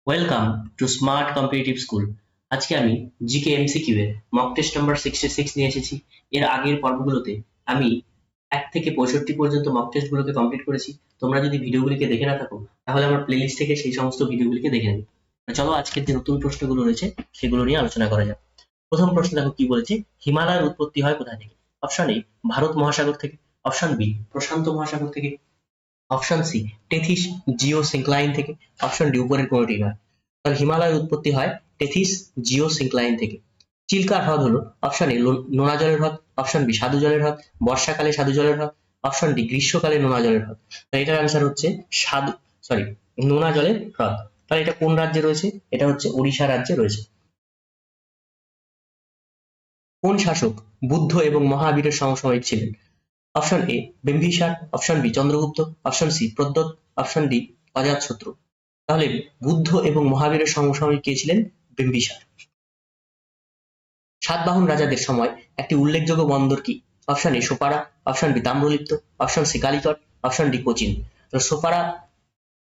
Welcome to smart competitive school. আজকে আমি GK MCQ এর মক টেস্ট নাম্বার 66 নিয়ে এসেছি। এর আগের পর্বগুলোতে আমি 1 থেকে 65 পর্যন্ত মক টেস্ট গুলোকে কমপ্লিট করেছি। তোমরা যদি ভিডিওগুলিকে দেখে না থাকো তাহলে আমার প্লেলিস্ট থেকে সেই সমস্ত ভিডিওগুলিকে দেখে নেবে। চলো আজকের যে নতুন প্রশ্নগুলো রয়েছে সেগুলো নিয়ে আলোচনা করা যাক। প্রথম প্রশ্ন দেখো কি বলেছে, হিমালয়ের উৎপত্তি হয় কোথা থেকে? অপশন এ ভারত মহাসাগর থেকে, অপশন বি প্রশান্ত মহাসাগর থেকে, অপশন সি টেথিস জিওসিনক্লাইন থেকে, অপশন ডি উপরের কোনোটি নয়। তাহলে হিমালয়ের উৎপত্তি হয় টেথিস জিওসিনক্লাইন থেকে। চিল্কা হ্রদ হলো অপশন এ নোনা জলের হ্রদ, অপশন বি স্বাদু জলের হ্রদ, বর্ষাকালে স্বাদু জলের হ্রদ, অপশন ডি গ্রীষ্মকালে নোনা জলের হ্রদ। তাহলে এটার আনসার হচ্ছে নোনা জলের হ্রদ। তাহলে এটা কোন রাজ্যে রয়েছে? এটা হচ্ছে ওড়িশা রাজ্যে রয়েছে। কোন শাসক বুদ্ধ এবং মহাবীরের সমসাময়িক ছিলেন? Option A Bimbisara, option B Chandragupta, option C Pradyot, option D Ajatashatru. তাহলে বুদ্ধ এবং মহাবীরের সমসাময়িক কে ছিলেন? বিম্বিসার। সাতবাহন রাজাদের সময় একটি উল্লেখযোগ্য বন্দর কি? Option A Sopara, option B Tamralipta, option C Calicut, option D Cochin. তো সোপারা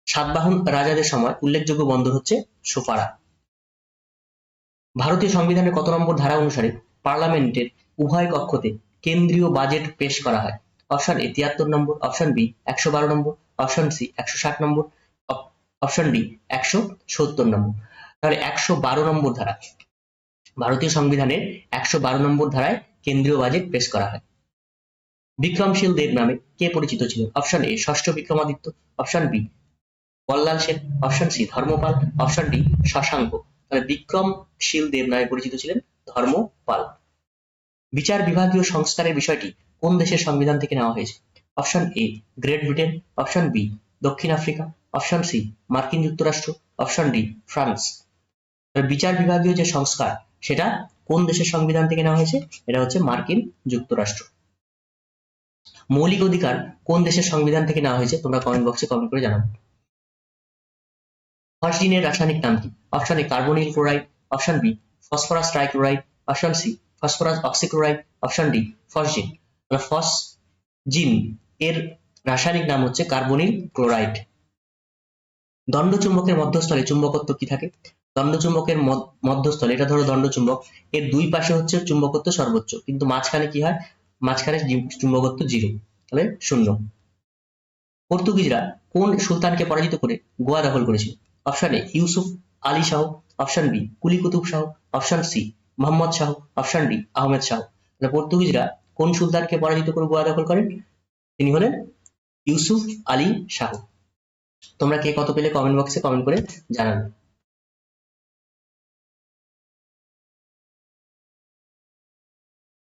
সাতবাহন রাজাদের সময় উল্লেখযোগ্য বন্দর হচ্ছে সোপারা। ভারতীয় সংবিধানের কত নম্বর ধারা অনুসারে পার্লামেন্টের উভয় কক্ষতে কেন্দ্রীয় বাজেট পেশ করা হয়? অপশন এ 73 নম্বর, অপশন বি 112 নম্বর, অপশন সি 160 নম্বর, অপশন ডি 170 নম্বর। তাহলে 112 নম্বর ধারা, ভারতীয় সংবিধানের 112 নম্বর ধারায় কেন্দ্রীয় বাজেট পেশ করা হয়। বিক্রমশীল দেব নামে কে পরিচিত ছিলেন? অপশন এ ষষ্ঠ Vikramaditya, option B Ballal Sen, option C Dharmapal, option D Shashanka. তাহলে বিক্রমশীল দেব নামে পরিচিত ছিলেন ধর্মপাল। বিচার বিভাগীয় সংস্কারের বিষয়টি কোন দেশের সংবিধান থেকে নেওয়া হয়েছে? Option A Great Britain, option B দক্ষিণ আফ্রিকা, অপশন সি মার্কিন যুক্তরাষ্ট্র, অপশন ডি ফ্রান্স। বিচার বিভাগীয় যে সংস্কার সেটা কোন দেশের সংবিধান থেকে নেওয়া হয়েছে? এটা হচ্ছে মার্কিন যুক্তরাষ্ট্র। মৌলিক অধিকার কোন দেশের সংবিধান থেকে নেওয়া হয়েছে? তোমরা কমেন্ট বক্সে কমেন্ট করে জানাবো। ফসজিনের রাসায়নিক নাম কি? Option A carbonyl chloride, option B phosphorus trichloride, option C phosphorus oxychloride, option D phosgene. Phosgene এর রাসায়নিক নাম হচ্ছে কার্বনিল ক্লোরাইড। দণ্ডচুম্বকের মধ্যস্থলে চুম্বকত্ব কি থাকে? দণ্ডচুম্বকের মধ্যস্থলে, এটা ধরো দণ্ডচুম্বক, এর দুই পাশে হচ্ছে চুম্বকত্ব সর্বোচ্চ, কিন্তু মাঝখানে কি হয়? মাঝখানে চুম্বকত্ব 0, তাহলে 0। পর্তুগিজরা কোন সুলতানকে পরাজিত করে গোয়া দখল করেছিল? Option A Yusuf Ali Shah, option B Quli Qutub Shah, option C Mohammad Shah, option D Ahmed Shah. তাহলে পর্তুগিজরা কোন সুলতানকে পরাজিত করে গোয়া দখল করেন? তিনি হলেন ইউসুফ আলী শাহ। তোমরা কে কত পেলে কমেন্ট বক্সে কমেন্ট করে জানাবে।